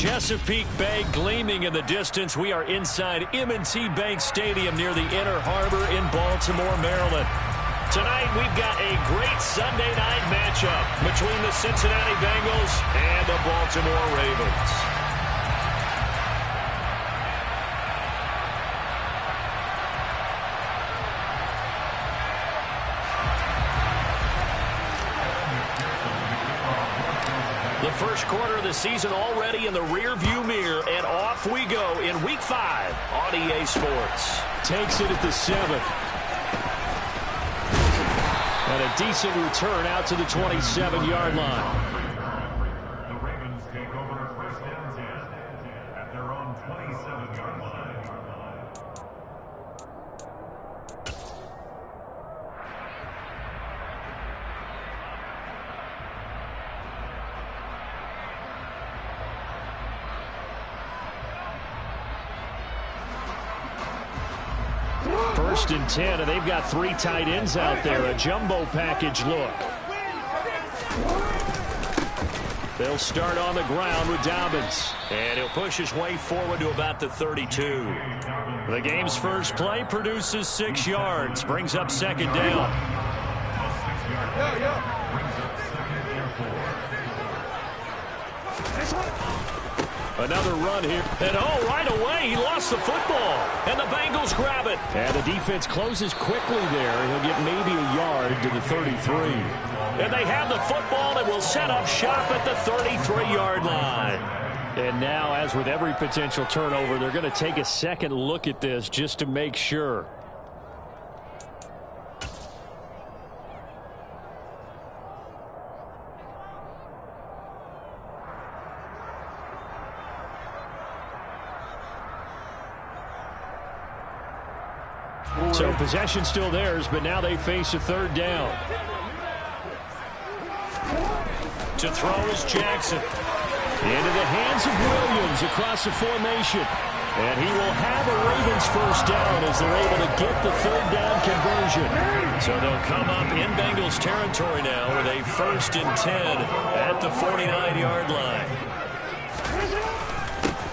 Chesapeake Bay gleaming in the distance. We are inside M&T Bank Stadium near the Inner Harbor in Baltimore, Maryland. Tonight, we've got a great Sunday night matchup between the Cincinnati Bengals and the Baltimore Ravens. The first quarter of the season already in the rearview mirror, and off we go in Week 5 on EA Sports. Takes it at the 7th. And a decent return out to the 27-yard line. The Ravens take over first and 10 at their own 27-yard line. First and 10, and they've got 3 tight ends out there. A jumbo package look. They'll start on the ground with Dobbins. And he'll push his way forward to about the 32. The game's first play produces 6 yards. Brings up second down. Another run here. And right away, he lost the football. And the Bengals grab it. And the defense closes quickly there. He'll get maybe a yard to the 33. And they have the football and will set up shop at the 33-yard line. And now, as with every potential turnover, they're going to take a second look at this just to make sure. So possession still theirs, but now they face a third down. To throw is Jackson. Into the hands of Williams across the formation. And he will have a Ravens first down as they're able to get the third down conversion. So they'll come up in Bengals territory now with a first and 10 at the 49-yard line.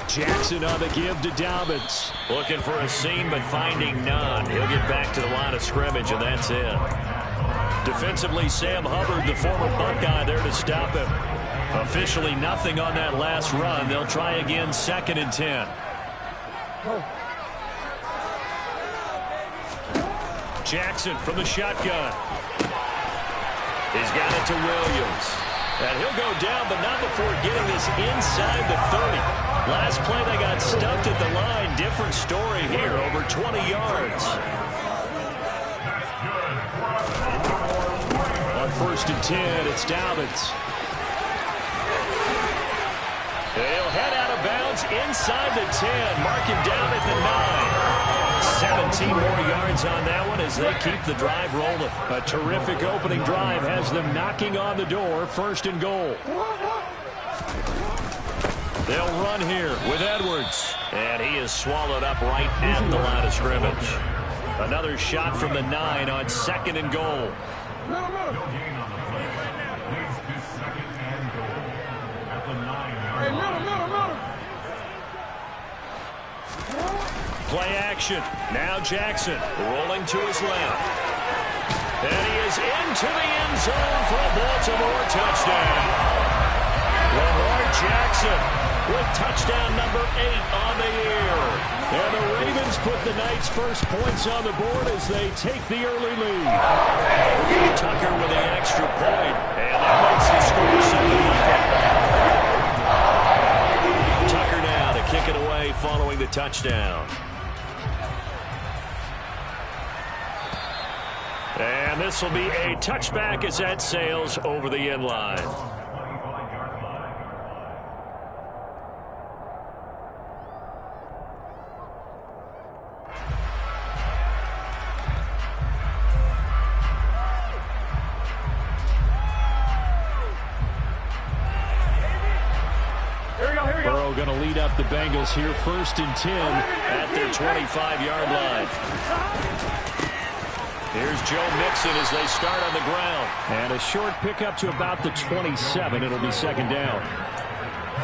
Jackson on the give to Dobbins. Looking for a seam, but finding none. He'll get back to the line of scrimmage, and that's it. Defensively, Sam Hubbard, the former Buckeye, there to stop him. Officially nothing on that last run. They'll try again, second and 10. Jackson from the shotgun. He's got it to Williams. And he'll go down, but not before getting this inside the 30. Last play, they got stuffed at the line. Different story here, over 20 yards. On first and 10, it's Dobbins. They'll head out of bounds inside the 10. Mark him down at the 9. 17 more yards on that one as they keep the drive rolling. A terrific opening drive has them knocking on the door. First and goal. They'll run here with Edwards. And he is swallowed up right at the line of scrimmage. Another shot from the 9 on second and goal. Play action. Now Jackson rolling to his left. And he is into the end zone for a Baltimore touchdown. Lamar Jackson with touchdown number 8 on the year. And the Ravens put the Knights' first points on the board as they take the early lead. Tucker with the extra point. And that makes the score 7-0. Tucker now to kick it away following the touchdown. And this will be a touchback as that sails over the end line. Burrow going to lead up the Bengals here, first and 10 at their 25-yard line. Here's Joe Mixon as they start on the ground. And a short pickup to about the 27. It'll be second down.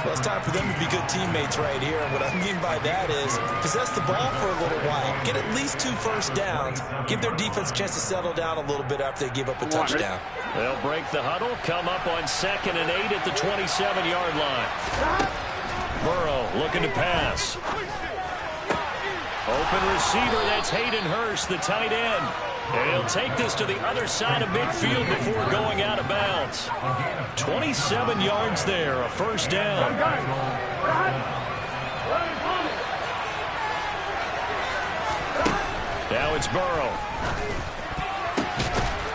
Well, it's time for them to be good teammates right here. And what I mean by that is possess the ball for a little while. Get at least 2 first downs. Give their defense a chance to settle down a little bit after they give up a touchdown. They'll break the huddle, come up on 2nd and 8 at the 27-yard line. Burrow looking to pass. Open receiver, that's Hayden Hurst, the tight end. And he'll take this to the other side of midfield before going out of bounds. 27 yards there, a first down. Now it's Burrow.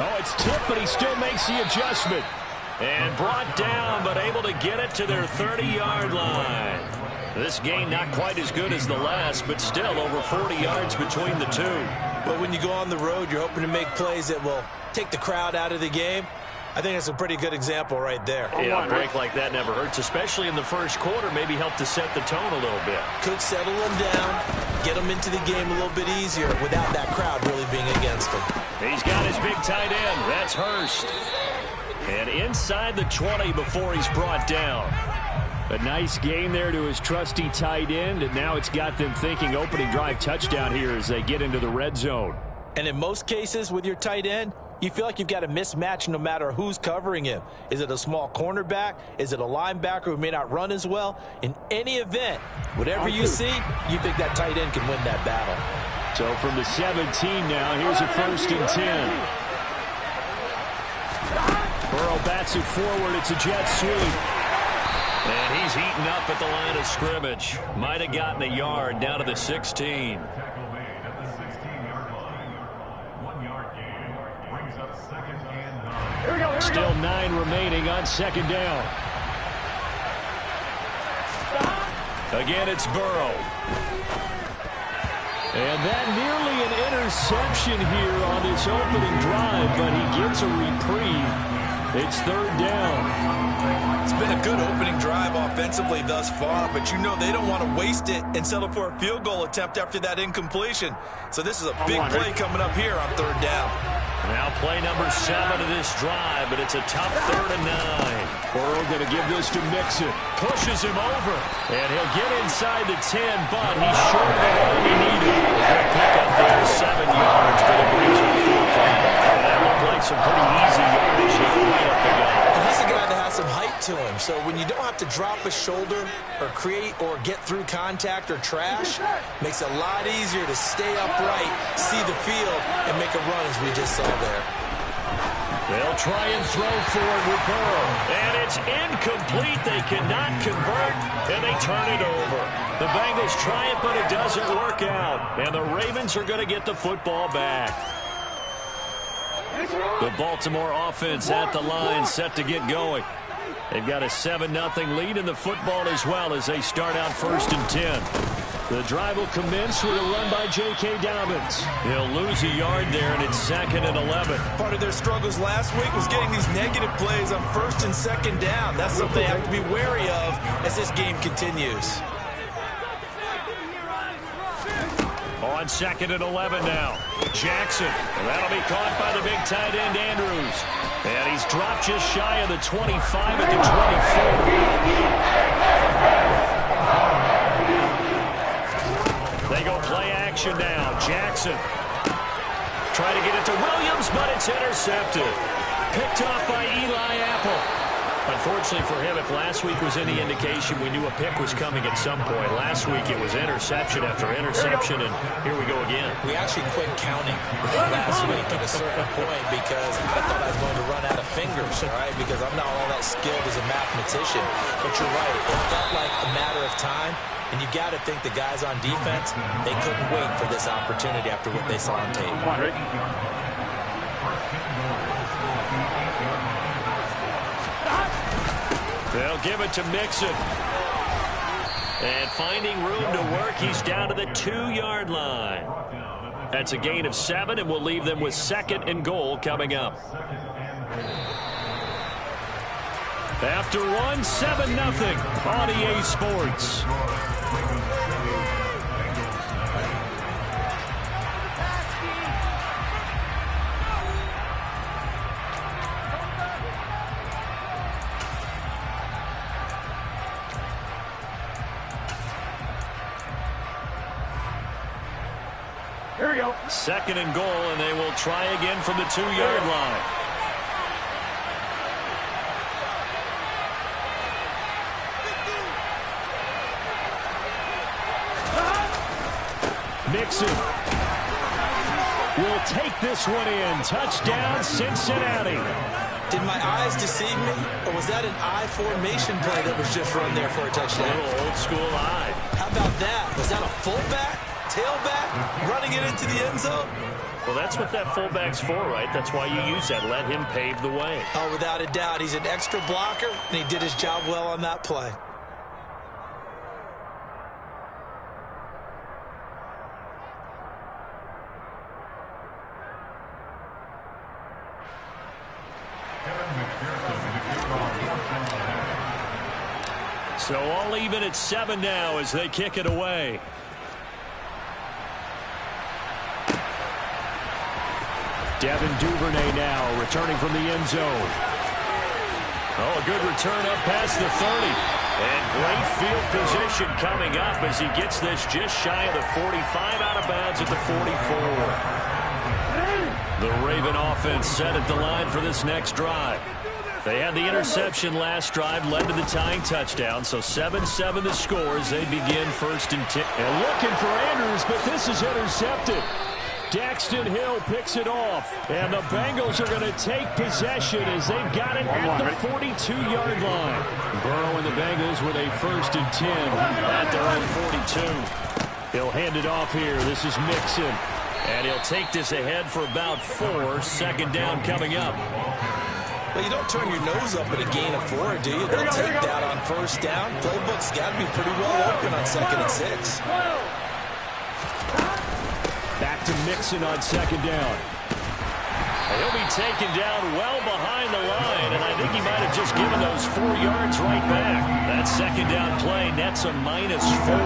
Oh, it's tipped, but he still makes the adjustment. And brought down, but able to get it to their 30-yard line. This gain not quite as good as the last, but still over 40 yards between the two. But when you go on the road, you're hoping to make plays that will take the crowd out of the game. I think that's a pretty good example right there. Yeah, a break like that never hurts, especially in the first quarter. Maybe help to set the tone a little bit. Could settle them down, get them into the game a little bit easier without that crowd really being against them. He's got his big tight end. That's Hurst. And inside the 20 before he's brought down. A nice gain there to his trusty tight end, and now it's got them thinking opening drive touchdown here as they get into the red zone. And in most cases with your tight end, you feel like you've got a mismatch no matter who's covering him. Is it a small cornerback? Is it a linebacker who may not run as well? In any event, whatever you see, you think that tight end can win that battle. So from the 17 now, here's a 1st and 10. Burrow bats it forward. It's a jet sweep. And he's heating up at the line of scrimmage. Might have gotten a yard down to the 16. Tackle made at the 16-yard line. 1-yard gain brings up 2nd and 9. Still 9 remaining on 2nd down. Again, it's Burrow. And that nearly an interception here on this opening drive, but he gets a reprieve. It's 3rd down. It's been a good opening drive offensively thus far, but you know they don't want to waste it and settle for a field goal attempt after that incompletion. So this is a big play coming up here on 3rd down. Now play number 7 of this drive, but it's a tough 3rd and 9. Burrow going to give this to Mixon. Pushes him over, and he'll get inside the 10, but he's short of the line he needed. Good pick up there, 7 yards, but it brings him 4. And that looked like some pretty easy yardage right up the gut. He's a guy that has some height to him, so when you don't have to drop a shoulder or create or get through contact or trash, makes it a lot easier to stay upright, see the field, and make a run as we just saw there. They'll try and throw forward with Burrow. And it's incomplete. They cannot convert, and they turn it over. The Bengals try it, but it doesn't work out. And the Ravens are going to get the football back. The Baltimore offense at the line, set to get going. They've got a 7-0 lead in the football as well as they start out 1st and 10. The drive will commence with a run by J.K. Dobbins. He'll lose a yard there, and it's 2nd and 11. Part of their struggles last week was getting these negative plays on 1st and 2nd down. That's something they have to be wary of as this game continues. On 2nd and 11 now. Jackson. And that'll be caught by the big tight end, Andrews. And he's dropped just shy of the 25 at the 24. They go play action now. Jackson. Try to get it to Williams, but it's intercepted. Picked off by Eli Apple. Unfortunately for him, if last week was any indication, we knew a pick was coming at some point. Last week it was interception after interception, and here we go again. We actually quit counting last week at a certain point because I thought I was going to run out of fingers, all right, because I'm not all that skilled as a mathematician. But you're right, it felt like a matter of time, and you got to think the guys on defense, they couldn't wait for this opportunity after what they saw on tape. They'll give it to Mixon. And finding room to work, he's down to the 2-yard line. That's a gain of 7, and we'll leave them with 2nd and goal coming up. After one, 7-0 on EA Sports. Second and goal, and they will try again from the 2-yard line. Mixon will take this one in. Touchdown, Cincinnati. Did my eyes deceive me, or was that an I formation play that was just run there for a touchdown? A little old school I. How about that? Was that a fullback, tailback, running it into the end zone? Well, that's what that fullback's for, right? That's why you use that. Let him pave the way. Oh, without a doubt. He's an extra blocker, and he did his job well on that play. So all even at 7 now as they kick it away. Devin Duvernay now returning from the end zone. Oh, a good return up past the 30. And great field position coming up as he gets this just shy of the 45, out of bounds at the 44. The Raven offense set at the line for this next drive. They had the interception last drive, led to the tying touchdown, so 7-7 the score as they begin 1st and 10. And looking for Andrews, but this is intercepted. Daxton Hill picks it off, and the Bengals are going to take possession as they've got it at the 42-yard line. Burrow and the Bengals with a 1st and 10 at their own 42. He'll hand it off here. This is Mixon, and he'll take this ahead for about 4. Second down coming up. Well, you don't turn your nose up at a gain of 4, do you? They'll take that on 1st down. Playbook's got to be pretty well open on 2nd and 6. Back to Mixon on 2nd down. He'll be taken down well behind the line, and I think he might have just given those 4 yards right back. That 2nd down play nets a -4.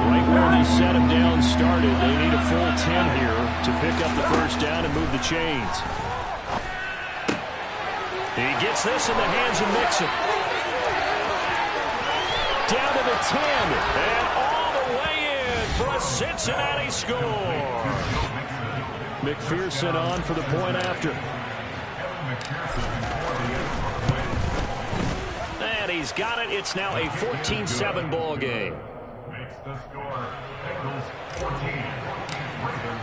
Right where they set him down started. They need a full 10 here to pick up the 1st down and move the chains. He gets this in the hands of Mixon. Down to the 10, and all the way in for a Cincinnati score. McPherson on for the point after. And he's got it. It's now a 14-7 ball game. Makes the score. Bengals 14, Ravens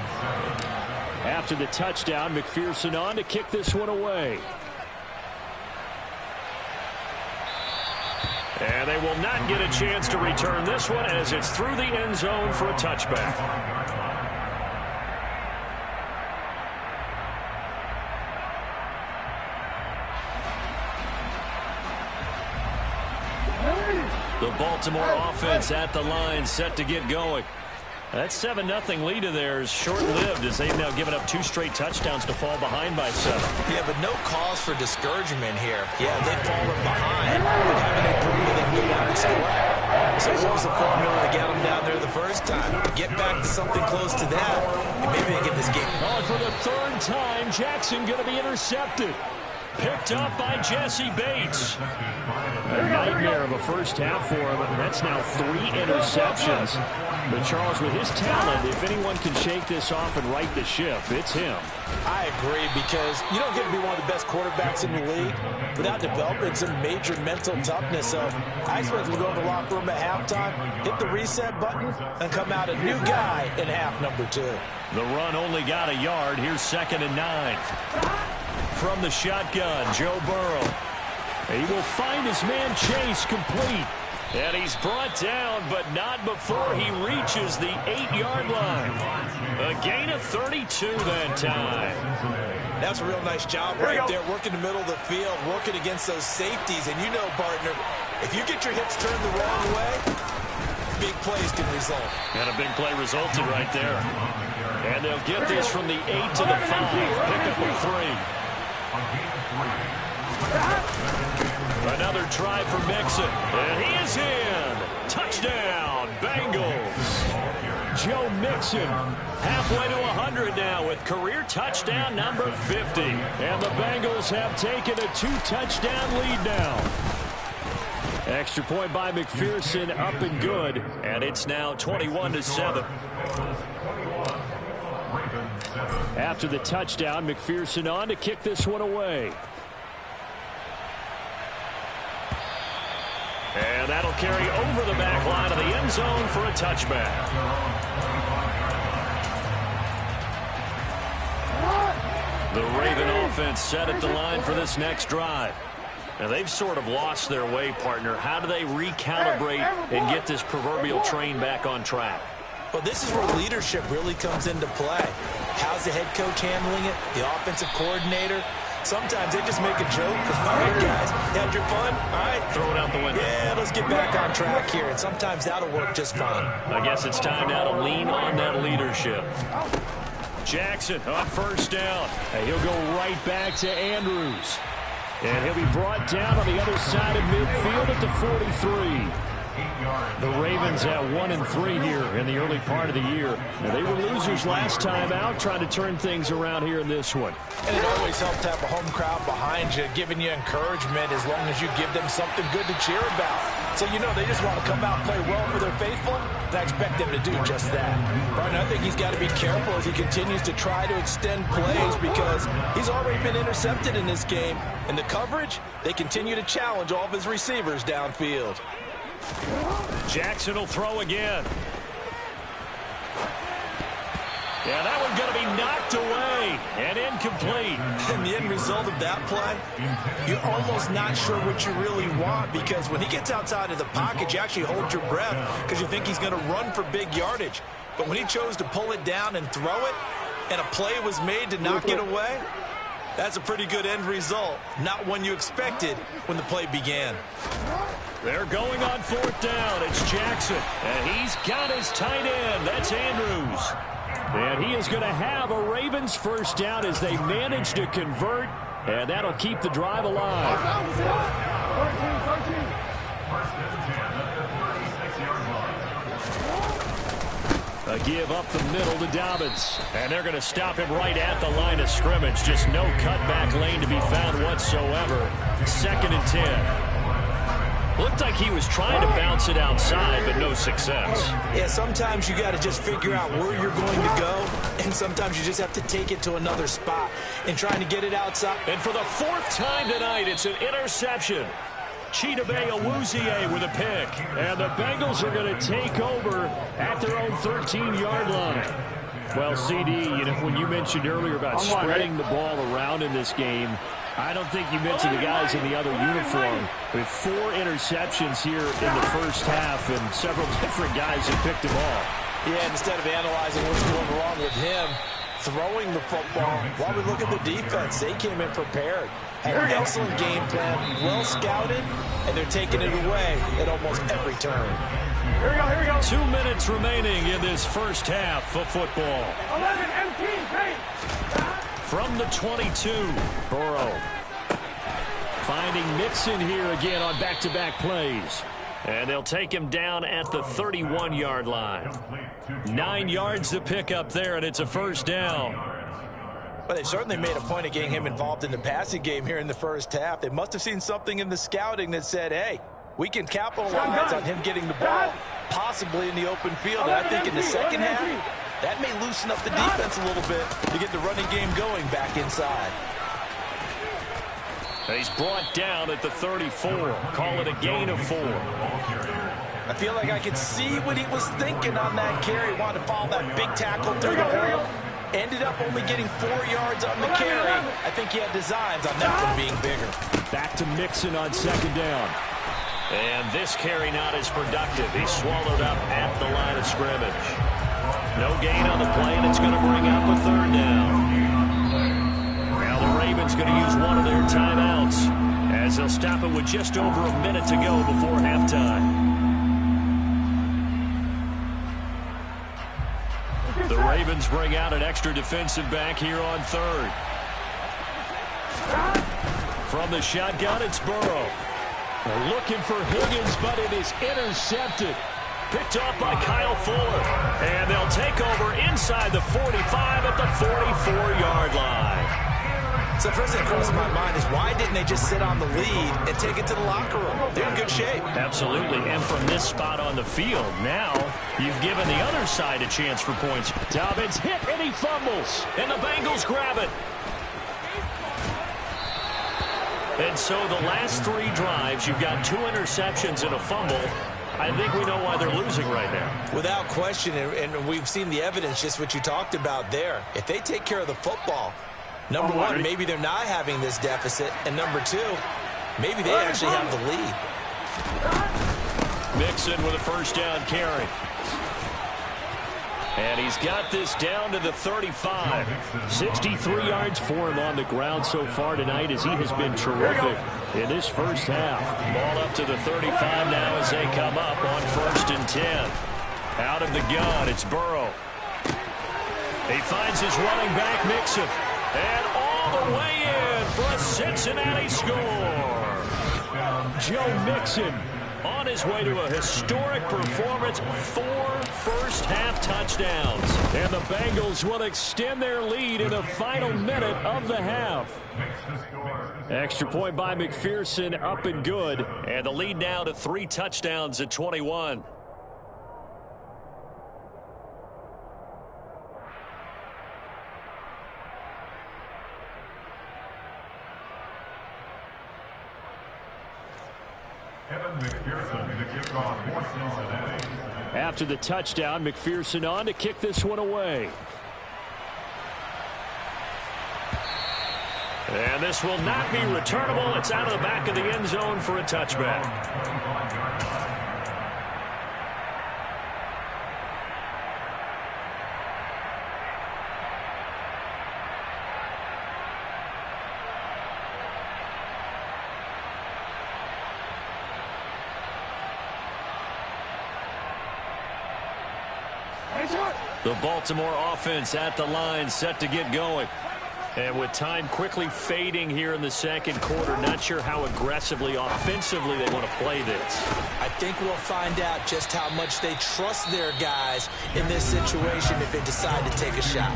7. After the touchdown, McPherson on to kick this one away. And they will not get a chance to return this one as it's through the end zone for a touchback. The Baltimore offense at the line, set to get going. That 7-0 lead of theirs short-lived as they've now given up 2 straight touchdowns to fall behind by 7. Yeah, but no cause for discouragement here. Yeah, they've fallen behind, but haven't they proven they can go down and score? So what was the formula to get them down there the first time? Get back to something close to that, and maybe they get this game. Oh, for the 3rd time, Jackson going to be intercepted. Picked up by Jesse Bates. A nightmare of a first half for him. That's now 3 interceptions. But Charles, with his talent, if anyone can shake this off and right the ship, it's him. I agree, because you don't get to be one of the best quarterbacks in the league without developing some major mental toughness. So I expect him to go in the locker room at halftime, hit the reset button, and come out a new guy in half number 2. The run only got a yard. Here's 2nd and 9. From the shotgun, Joe Burrow. He will find his man Chase complete. And he's brought down, but not before he reaches the 8-yard line. A gain of 32 that time. That's a real nice job right there, working the middle of the field, working against those safeties. And you know, partner, if you get your hips turned the wrong way, big plays can result. And a big play resulted right there. And they'll get this from the 8 to the 5. Pick up a 3. Another try for Mixon. And he is in. Touchdown, Bengals. Joe Mixon halfway to 100 now with career touchdown number 50. And the Bengals have taken a 2-touchdown lead now. Extra point by McPherson, up and good. And it's now 21-7. After the touchdown, McPherson on to kick this one away. And that'll carry over the back line of the end zone for a touchback. The Raven offense set at the line for this next drive. Now, they've sort of lost their way, partner. How do they recalibrate and get this proverbial train back on track? Well, this is where leadership really comes into play. How's the head coach handling it? The offensive coordinator? Sometimes they just make a joke. All right, guys, had your fun? All right. Throw it out the window. Yeah, let's get back on track here. And sometimes that'll work just fine. I guess it's time now to lean on that leadership. Jackson on first down. And he'll go right back to Andrews. And he'll be brought down on the other side of midfield at the 43. The Ravens at 1-3 here in the early part of the year. Now, they were losers last time out, trying to turn things around here in this one. And it always helps to have a home crowd behind you, giving you encouragement as long as you give them something good to cheer about. So, you know, they just want to come out and play well for their faithful, and I expect them to do just that. Brian, I think he's got to be careful as he continues to try to extend plays because he's already been intercepted in this game. And the coverage, they continue to challenge all of his receivers downfield. Jackson will throw again. Yeah, that one's going to be knocked away and incomplete. And the end result of that play, you're almost not sure what you really want because when he gets outside of the pocket, you actually hold your breath because you think he's going to run for big yardage. But when he chose to pull it down and throw it, and a play was made to knock it away, that's a pretty good end result. Not one you expected when the play began. They're going on fourth down. It's Jackson. And he's got his tight end. That's Andrews. And he is going to have a Ravens first down as they manage to convert. And that'll keep the drive alive. A give up the middle to Dobbins. And they're going to stop him right at the line of scrimmage. Just no cutback lane to be found whatsoever. 2nd and 10. Looked like he was trying to bounce it outside, but no success. Yeah, sometimes you got to just figure out where you're going to go, and sometimes you just have to take it to another spot and trying to get it outside. And for the 4th time tonight, it's an interception. Chidobe Awuzie with a pick. And the Bengals are going to take over at their own 13-yard line. Well, CD, you know, when you mentioned earlier about spreading the ball around in this game, I don't think you mentioned the guys in the other uniform. With 4 interceptions here in the first half, and several different guys have picked them off. Yeah, instead of analyzing what's going wrong with him, throwing the football, while we look at the defense, they came in prepared. Had an excellent game plan, well scouted, and they're taking it away at almost every turn. Here we go. 2 minutes remaining in this first half of football. 11 MT, From the 22, Burrow finding Mixon here again on back-to-back plays. and they'll take him down at the 31-yard line. 9 yards to pick up there, and it's a first down. But they certainly made a point of getting him involved in the passing game here in the first half. They must have seen something in the scouting that said, hey, we can capitalize on him getting the ball, possibly in the open field. And I think in the second half, that may loosen up the defense a little bit to get the running game going back inside. He's brought down at the 34. Call it a gain of 4. I feel like I could see what he was thinking on that carry. Wanted to follow that big tackle through the hole. Ended up only getting 4 yards on the carry. I think he had designs on that one being bigger. Back to Mixon on second down. And this carry not as productive. He's swallowed up at the line of scrimmage. No gain on the play, and it's going to bring up a third down. Now the Ravens going to use one of their timeouts as they'll stop it with just over a minute to go before halftime. The Ravens bring out an extra defensive back here on third. From the shotgun, it's Burrow. They're looking for Higgins, but it is intercepted. Picked off by Kyle Fuller. And they'll take over inside the 45 at the 44-yard line. So first thing that crosses my mind is why didn't they just sit on the lead and take it to the locker room? They're in good shape. Absolutely. And from this spot on the field, now You've given the other side a chance for points. Dobbins hit, and he fumbles. And the Bengals grab it. And so the last 3 drives, you've got 2 interceptions and a fumble. I think we know why they're losing right now. Without question, and we've seen the evidence, just what you talked about there. If they take care of the football, number one, maybe they're not having this deficit. And number 2, maybe they actually have the lead. Mixon with a first down carry. And he's got this down to the 35. 63 yards for him on the ground so far tonight as he has been terrific in this first half. Ball up to the 35 now as they come up on 1st and 10. Out of the gun, it's Burrow. He finds his running back, Mixon. And all the way in for a Cincinnati score. Joe Mixon on his way to a historic performance, 4 first-half touchdowns. And the Bengals will extend their lead in the final minute of the half. Extra point by McPherson, up and good. And the lead now to 3 touchdowns at 21. After the touchdown, McPherson on to kick this one away. And this will not be returnable. It's out of the back of the end zone for a touchback. The Baltimore offense at the line, set to get going. And with time quickly fading here in the second quarter, not sure how aggressively, offensively they want to play this. I think we'll find out just how much they trust their guys in this situation if they decide to take a shot.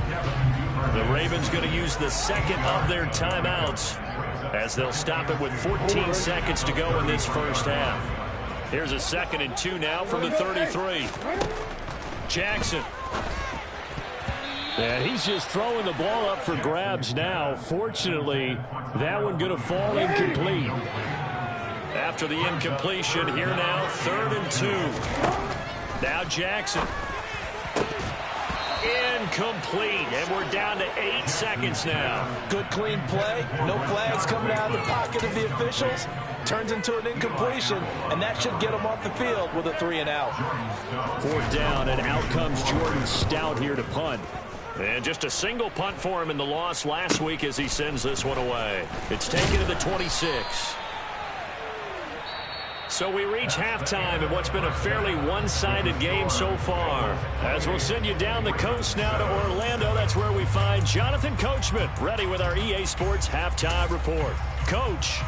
The Ravens going to use the second of their timeouts as they'll stop it with 14 seconds to go in this first half. Here's a 2nd and 2 now from the 33. Jackson. And he's just throwing the ball up for grabs now. Fortunately, that one going to fall incomplete. After the incompletion, here now, 3rd and 2. Now Jackson. Incomplete, and we're down to 8 seconds now. Good clean play. No flags coming out of the pocket of the officials. Turns into an incompletion, and that should get him off the field with a 3 and out. 4th down, and out comes Jordan Stout here to punt. And just a single punt for him in the loss last week as he sends this one away. It's taken to the 26. So we reach halftime in what's been a fairly one-sided game so far. As we'll send you down the coast now to Orlando, that's where we find Jonathan Coachman, ready with our EA Sports Halftime Report. Coach.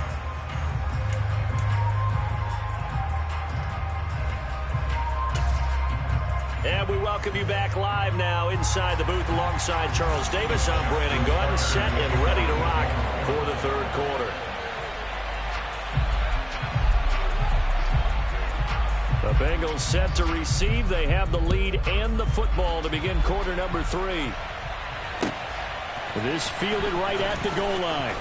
And we welcome you back live now inside the booth alongside Charles Davis. I'm Brandon Gunn, set and ready to rock for the 3rd quarter. The Bengals set to receive. They have the lead and the football to begin quarter number 3. This fielded right at the goal line.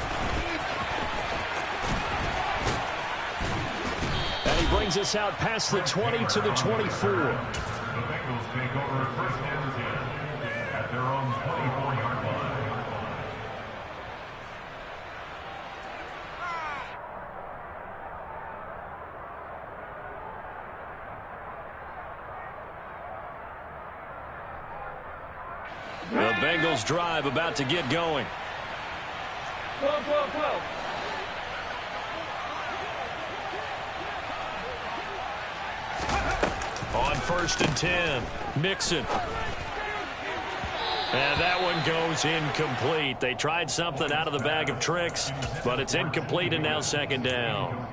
And he brings us out past the 20 to the 24. Take over 1st and 10 at their own 24-yard line. The Bengals drive about to get going. On 1st and 10, Mixon. And that one goes incomplete. They tried something out of the bag of tricks, but it's incomplete and now 2nd down.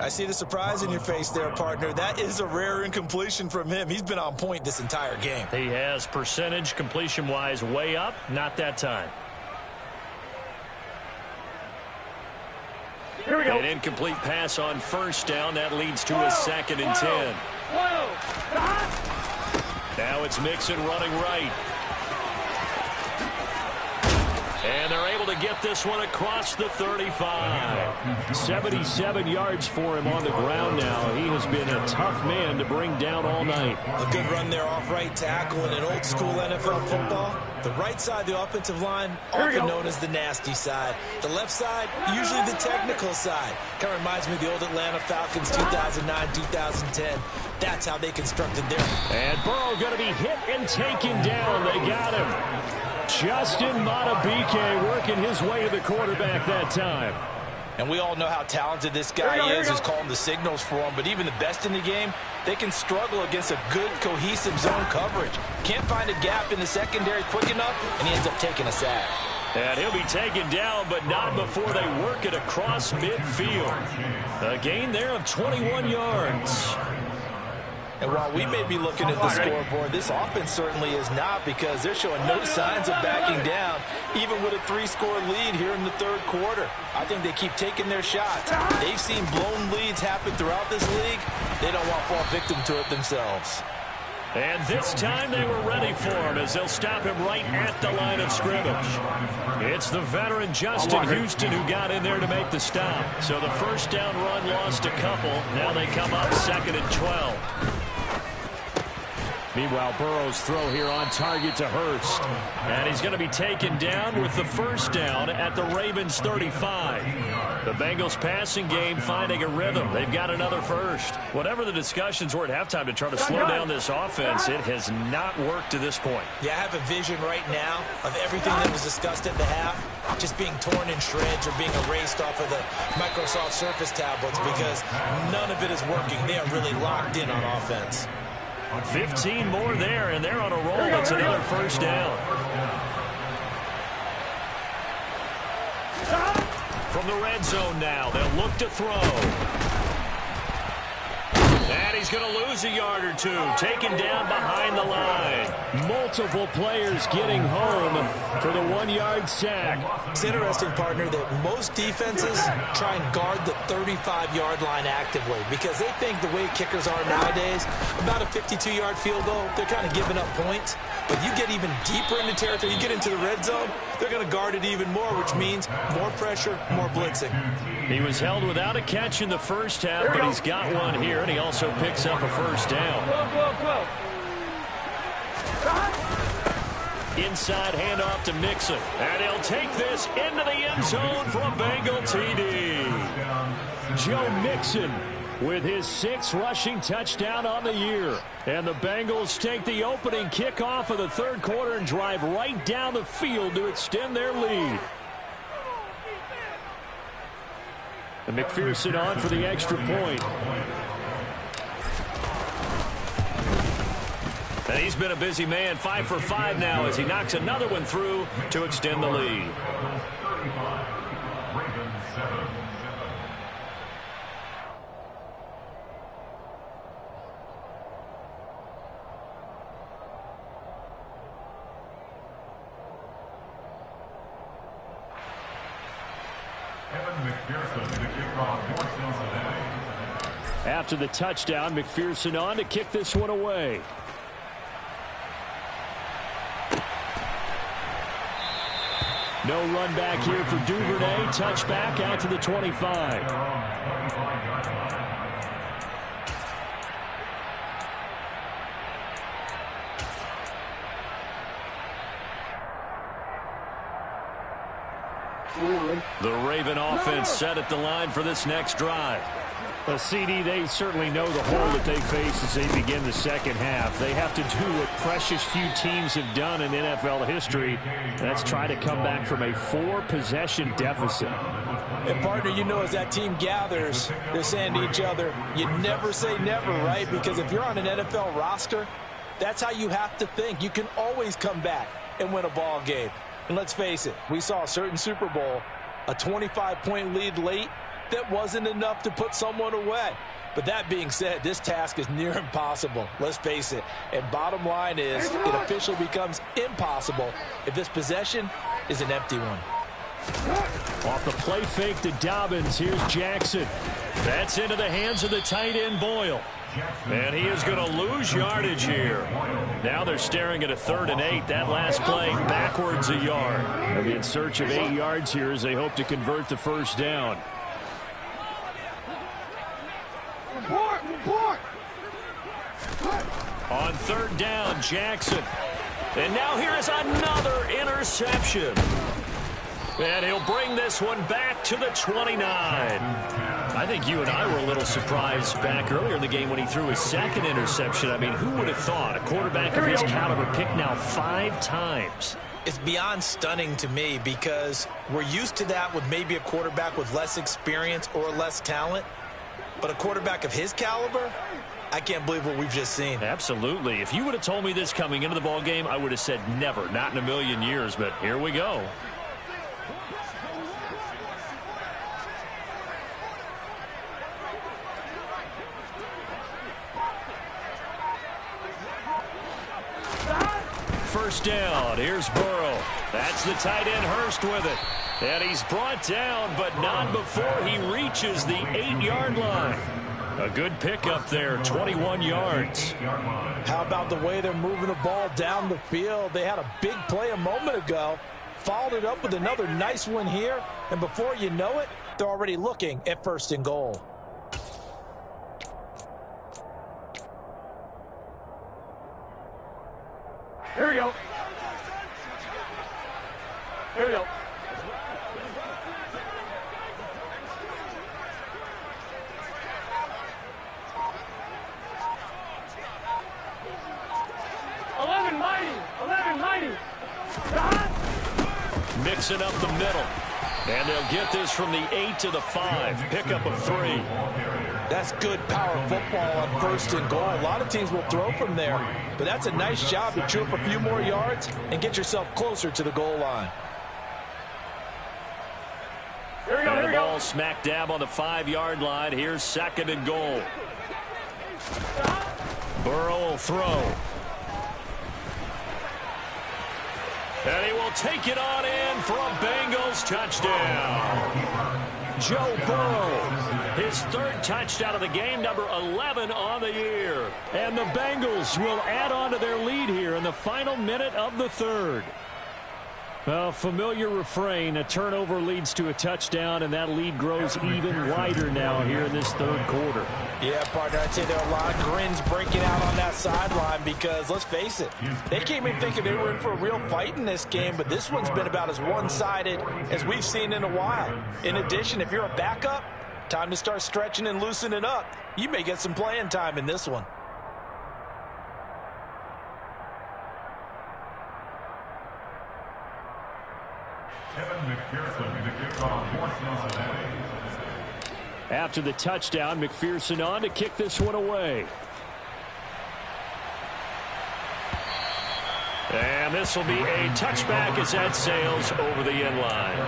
I see the surprise in your face there, partner. That is a rare incompletion from him. He's been on point this entire game. He has percentage completion-wise way up, not that time. Here we go. An incomplete pass on 1st down. That leads to a 2nd and 10. Now it's Mixon running right. And they're able to get this one across the 35. 77 yards for him on the ground now. He has been a tough man to bring down all night. A good run there off right tackle in an old school NFL football. The right side of the offensive line, often known as the nasty side. The left side, usually the technical side. Kind of reminds me of the old Atlanta Falcons 2009, 2010. That's how they constructed their... And Burrow going to be hit and taken down. They got him. Justin Madubuike working his way to the quarterback that time. And we all know how talented this guy is, who's calling the signals for him. But even the best in the game, they can struggle against a good, cohesive zone coverage. Can't find a gap in the secondary quick enough, and he ends up taking a sack. And he'll be taken down, but not before they work it across midfield. A gain there of 21 yards. And while we may be looking at the scoreboard, this offense certainly is not, because they're showing no signs of backing down, even with a 3-score lead here in the third quarter. I think they keep taking their shots. They've seen blown leads happen throughout this league. They don't want to fall victim to it themselves. And this time they were ready for him, as they'll stop him right at the line of scrimmage. It's the veteran Justin Houston who got in there to make the stop. So the first down run lost a couple. Now they come up 2nd and 12. Meanwhile, Burrow's throw here on target to Hurst. And he's going to be taken down with the first down at the Ravens' 35. The Bengals passing game finding a rhythm. They've got another first. Whatever the discussions were at halftime to try to slow down this offense, it has not worked to this point. Yeah, I have a vision right now of everything that was discussed at the half just being torn in shreds or being erased off of the Microsoft Surface tablets, because none of it is working. They are really locked in on offense. 15 more there, and they're on a roll. It's another first down. From the red zone now, they'll look to throw. And he's going to lose a yard or two, taken down behind the line. Multiple players getting home for the 1-yard sack. It's interesting, partner, that most defenses try and guard the 35-yard line actively, because they think the way kickers are nowadays, about a 52-yard field goal, they're kind of giving up points. But you get even deeper into territory, you get into the red zone, they're going to guard it even more, which means more pressure, more blitzing. He was held without a catch in the first half, but he's got one here, and he also picks up a first down. Inside handoff to Mixon, and he'll take this into the end zone for a Bengal TD. Joe Mixon with his 6th rushing touchdown on the year. And the Bengals take the opening kickoff of the third quarter and drive right down the field to extend their lead. And McPherson on for the extra point. And he's been a busy man, 5 for 5 now as he knocks another one through to extend the lead. After the touchdown, McPherson on to kick this one away. No run back here for Duvernay. Touchback out to the 25. The Raven offense set at the line for this next drive. A CD, they certainly know the hole that they face as they begin the second half. They have to do what precious few teams have done in NFL history. That's try to come back from a 4-possession deficit. And, partner, you know, as that team gathers, they're saying to each other, you never say never, right? Because if you're on an NFL roster, that's how you have to think. You can always come back and win a ball game. And let's face it, we saw a certain Super Bowl, a 25-point lead late, that wasn't enough to put someone away. But that being said, this task is near impossible. Let's face it. And bottom line is, it officially becomes impossible if this possession is an empty one. Off the play fake to Dobbins. Here's Jackson. That's into the hands of the tight end, Boyle. And he is going to lose yardage here. Now they're staring at a 3rd and 8. That last play backwards a yard. They'll be in search of 8 yards here as they hope to convert the first down. On 3rd down, Jackson. And now here is another interception. And he'll bring this one back to the 29. I think you and I were a little surprised back earlier in the game when he threw his 2nd interception. I mean, who would have thought a quarterback of his caliber picked now 5 times? It's beyond stunning to me because we're used to that with maybe a quarterback with less experience or less talent. But a quarterback of his caliber, I can't believe what we've just seen. Absolutely. If you would have told me this coming into the ball game, I would have said never, not in a million years. But here we go. First down. Here's Burrow. That's the tight end Hurst with it. And he's brought down, but not before he reaches the 8-yard line. A good pickup there, 21 yards. How about the way they're moving the ball down the field? They had a big play a moment ago, followed it up with another nice one here, and before you know it, they're already looking at 1st and goal. Here we go. Here we go. Mixing up the middle. And they'll get this from the 8 to the 5. Pickup of 3. That's good power football on 1st and goal. A lot of teams will throw from there, but that's a nice job to chew up a few more yards and get yourself closer to the goal line. And the ball smack dab on the 5-yard line. Here's 2nd and goal. Burrow will throw. And he will take it on in for a Bengals touchdown. Joe Burrow, his 3rd touchdown of the game, number 11 on the year. And the Bengals will add on to their lead here in the final minute of the 3rd. A familiar refrain, a turnover leads to a touchdown, and that lead grows even wider now here in this 3rd quarter. Yeah, partner, I'd say there are a lot of grins breaking out on that sideline because, let's face it, they came in thinking they were in for a real fight in this game, but this one's been about as one-sided as we've seen in a while. In addition, if you're a backup, time to start stretching and loosening up. You may get some playing time in this one. After the touchdown, McPherson on to kick this one away. And this will be a touchback as that sails over the end line.